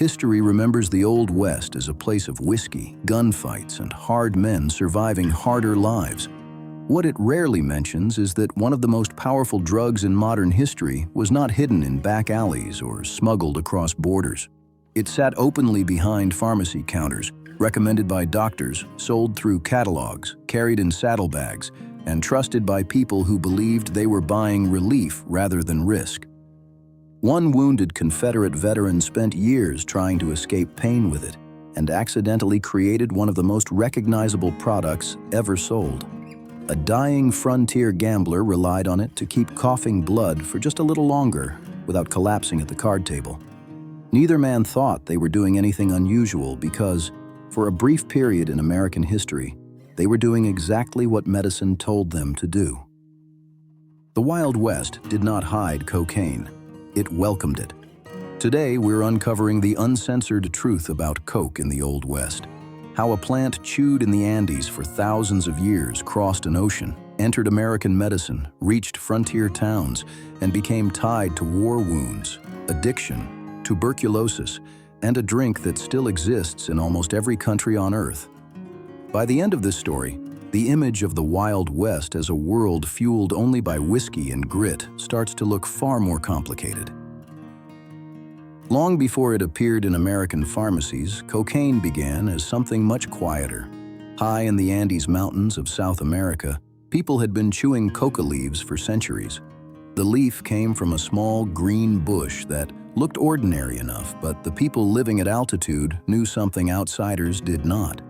history remembers the Old West as a place of whiskey, gunfights, and hard men surviving harder lives. What it rarely mentions is that one of the most powerful drugs in modern history was not hidden in back alleys or smuggled across borders. It sat openly behind pharmacy counters, recommended by doctors, sold through catalogs, carried in saddlebags, and trusted by people who believed they were buying relief rather than risk. One wounded Confederate veteran spent years trying to escape pain with it and accidentally created one of the most recognizable products ever sold. A dying frontier gambler relied on it to keep coughing blood for just a little longer without collapsing at the card table. Neither man thought they were doing anything unusual because, for a brief period in American history, they were doing exactly what medicine told them to do. The Wild West did not hide cocaine. It welcomed it. Today, we're uncovering the uncensored truth about Coke in the Old West. How a plant chewed in the Andes for thousands of years crossed an ocean, entered American medicine, reached frontier towns, and became tied to war wounds, addiction, tuberculosis, and a drink that still exists in almost every country on Earth. By the end of this story, the image of the Wild West as a world fueled only by whiskey and grit starts to look far more complicated. Long before it appeared in American pharmacies, cocaine began as something much quieter. High in the Andes Mountains of South America, people had been chewing coca leaves for centuries. The leaf came from a small green bush that looked ordinary enough, but the people living at altitude knew something outsiders did not.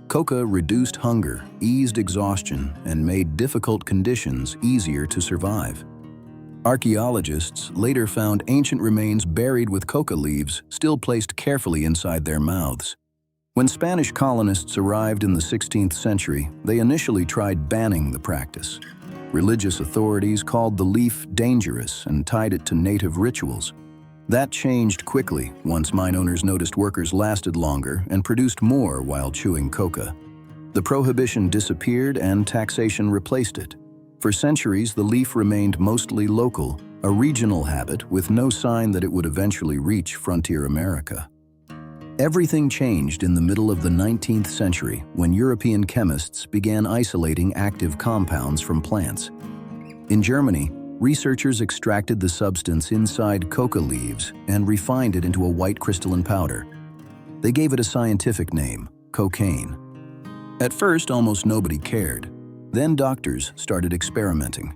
Coca reduced hunger, eased exhaustion, and made difficult conditions easier to survive. Archaeologists later found ancient remains buried with coca leaves still placed carefully inside their mouths. When Spanish colonists arrived in the 16th century, they initially tried banning the practice. Religious authorities called the leaf dangerous and tied it to native rituals. That changed quickly once mine owners noticed workers lasted longer and produced more while chewing coca. The prohibition disappeared and taxation replaced it. For centuries, the leaf remained mostly local, a regional habit with no sign that it would eventually reach frontier America. Everything changed in the middle of the 19th century when European chemists began isolating active compounds from plants. In Germany, researchers extracted the substance inside coca leaves and refined it into a white crystalline powder. They gave it a scientific name, cocaine. At first, almost nobody cared. Then doctors started experimenting.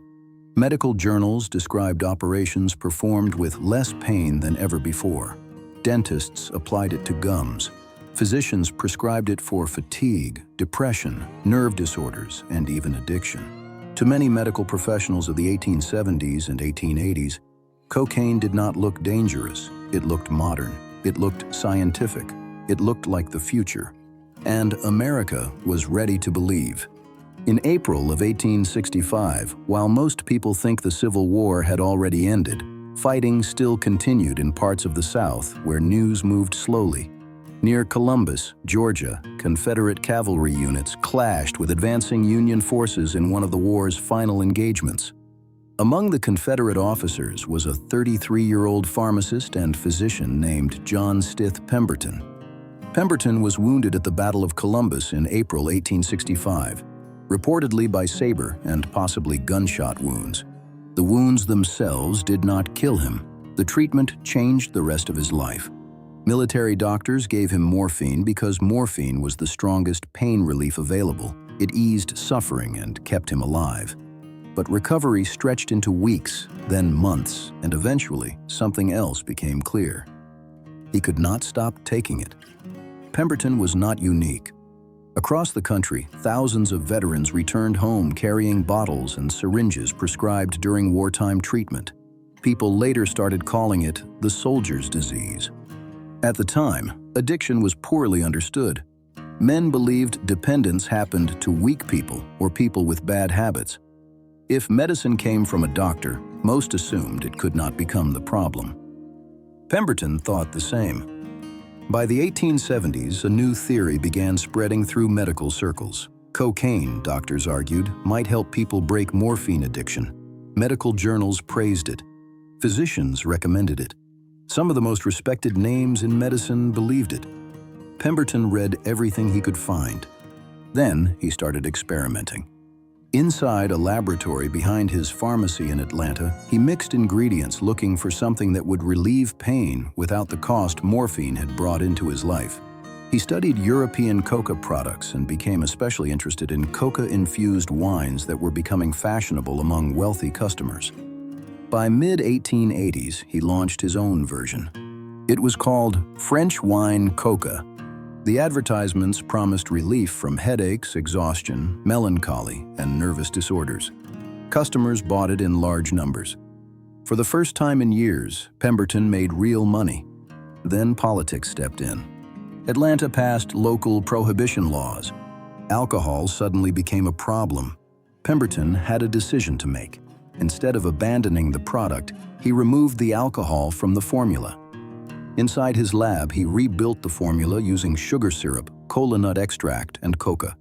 Medical journals described operations performed with less pain than ever before. Dentists applied it to gums. Physicians prescribed it for fatigue, depression, nerve disorders, and even addiction. To many medical professionals of the 1870s and 1880s, cocaine did not look dangerous. It looked modern. It looked scientific. It looked like the future. And America was ready to believe. In April of 1865, while most people think the Civil War had already ended, fighting still continued in parts of the South where news moved slowly. Near Columbus, Georgia, Confederate cavalry units clashed with advancing Union forces in one of the war's final engagements. Among the Confederate officers was a 33-year-old pharmacist and physician named John Stith Pemberton. Pemberton was wounded at the Battle of Columbus in April 1865. Reportedly by saber and possibly gunshot wounds. The wounds themselves did not kill him. The treatment changed the rest of his life. Military doctors gave him morphine because morphine was the strongest pain relief available. It eased suffering and kept him alive. But recovery stretched into weeks, then months, and eventually something else became clear. He could not stop taking it. Pemberton was not unique. Across the country, thousands of veterans returned home carrying bottles and syringes prescribed during wartime treatment. People later started calling it the soldier's disease. At the time, addiction was poorly understood. Men believed dependence happened to weak people or people with bad habits. If medicine came from a doctor, most assumed it could not become the problem. Pemberton thought the same. By the 1870s, a new theory began spreading through medical circles. Cocaine, doctors argued, might help people break morphine addiction. Medical journals praised it. Physicians recommended it. Some of the most respected names in medicine believed it. Pemberton read everything he could find. Then he started experimenting. Inside a laboratory behind his pharmacy in Atlanta, he mixed ingredients looking for something that would relieve pain without the cost morphine had brought into his life. He studied European Coca products and became especially interested in Coca-infused wines that were becoming fashionable among wealthy customers. By mid-1880s, he launched his own version. It was called French Wine Coca. The advertisements promised relief from headaches, exhaustion, melancholy, and nervous disorders. Customers bought it in large numbers. For the first time in years, Pemberton made real money. Then politics stepped in. Atlanta passed local prohibition laws. Alcohol suddenly became a problem. Pemberton had a decision to make. Instead of abandoning the product, he removed the alcohol from the formula. Inside his lab, he rebuilt the formula using sugar syrup, cola nut extract, and coca.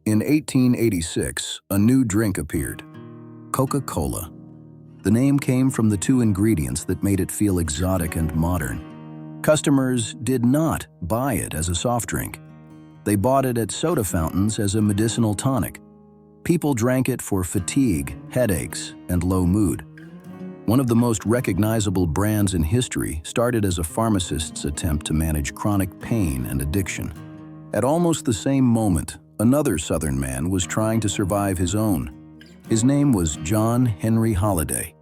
In 1886, a new drink appeared: Coca-Cola. The name came from the two ingredients that made it feel exotic and modern. Customers did not buy it as a soft drink. They bought it at soda fountains as a medicinal tonic. People drank it for fatigue, headaches, and low mood. One of the most recognizable brands in history started as a pharmacist's attempt to manage chronic pain and addiction. At almost the same moment, another Southern man was trying to survive his own. His name was John Henry Holliday.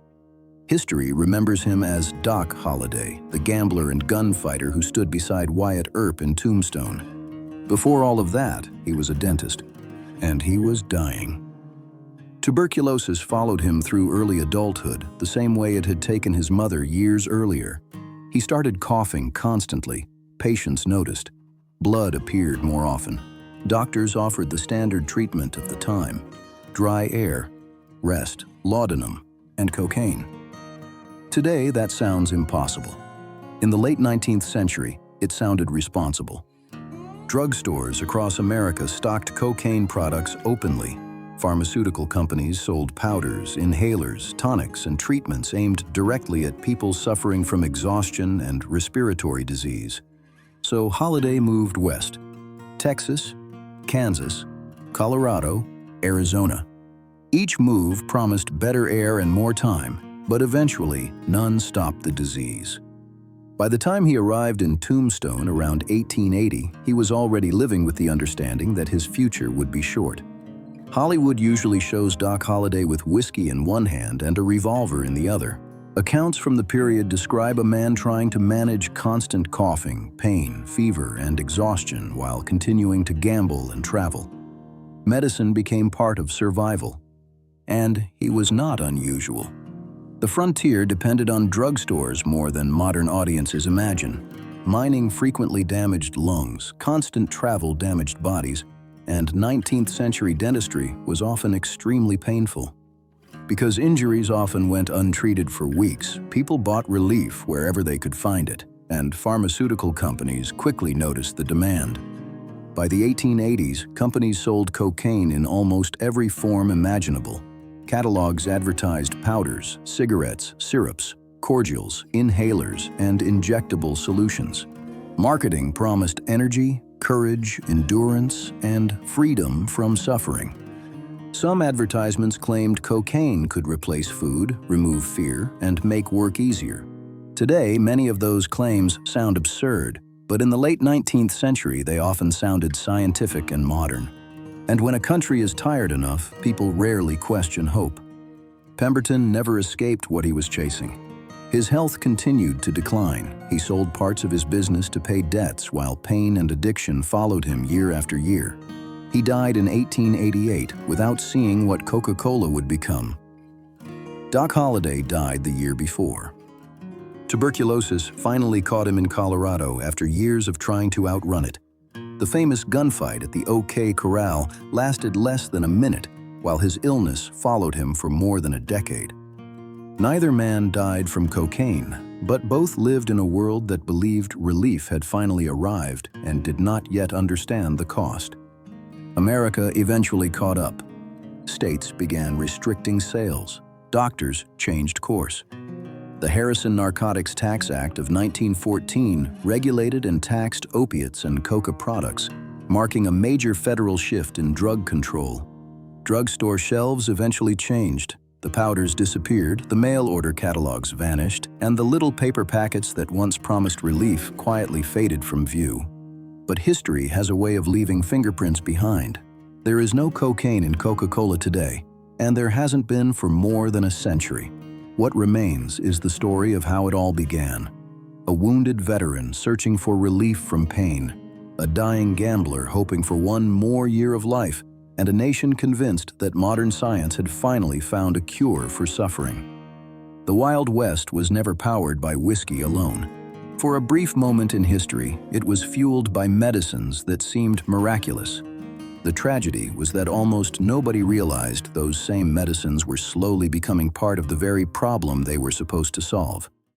History remembers him as Doc Holliday, the gambler and gunfighter who stood beside Wyatt Earp in Tombstone. Before all of that, he was a dentist, and he was dying. Tuberculosis followed him through early adulthood, the same way it had taken his mother years earlier. He started coughing constantly. Patients noticed. Blood appeared more often. Doctors offered the standard treatment of the time: dry air, rest, laudanum, and cocaine. Today, that sounds impossible. In the late 19th century, it sounded responsible. Drugstores across America stocked cocaine products openly. Pharmaceutical companies sold powders, inhalers, tonics, and treatments aimed directly at people suffering from exhaustion and respiratory disease. So Holliday moved west: Texas, Kansas, Colorado, Arizona. Each move promised better air and more time, but eventually none stopped the disease. By the time he arrived in Tombstone around 1880, he was already living with the understanding that his future would be short. Hollywood usually shows Doc Holliday with whiskey in one hand and a revolver in the other. Accounts from the period describe a man trying to manage constant coughing, pain, fever, and exhaustion while continuing to gamble and travel. Medicine became part of survival. And he was not unusual. The frontier depended on drugstores more than modern audiences imagine. Mining frequently damaged lungs, constant travel damaged bodies, and 19th century dentistry was often extremely painful. Because injuries often went untreated for weeks, people bought relief wherever they could find it, and pharmaceutical companies quickly noticed the demand. By the 1880s, companies sold cocaine in almost every form imaginable. Catalogs advertised powders, cigarettes, syrups, cordials, inhalers, and injectable solutions. Marketing promised energy, courage, endurance, and freedom from suffering. Some advertisements claimed cocaine could replace food, remove fear, and make work easier. Today, many of those claims sound absurd, but in the late 19th century, they often sounded scientific and modern. And when a country is tired enough, people rarely question hope. Pemberton never escaped what he was chasing. His health continued to decline. He sold parts of his business to pay debts while pain and addiction followed him year after year. He died in 1888 without seeing what Coca-Cola would become. Doc Holliday died the year before. Tuberculosis finally caught him in Colorado after years of trying to outrun it. The famous gunfight at the OK Corral lasted less than a minute, while his illness followed him for more than a decade. Neither man died from cocaine, but both lived in a world that believed relief had finally arrived and did not yet understand the cost. America eventually caught up. States began restricting sales. Doctors changed course. The Harrison Narcotics Tax Act of 1914 regulated and taxed opiates and coca products, marking a major federal shift in drug control. Drugstore shelves eventually changed. The powders disappeared, the mail order catalogs vanished, and the little paper packets that once promised relief quietly faded from view. But history has a way of leaving fingerprints behind. There is no cocaine in Coca-Cola today, and there hasn't been for more than a century. What remains is the story of how it all began. A wounded veteran searching for relief from pain, a dying gambler hoping for one more year of life, and a nation convinced that modern science had finally found a cure for suffering. The Wild West was never powered by whiskey alone. For a brief moment in history, it was fueled by medicines that seemed miraculous. The tragedy was that almost nobody realized those same medicines were slowly becoming part of the very problem they were supposed to solve.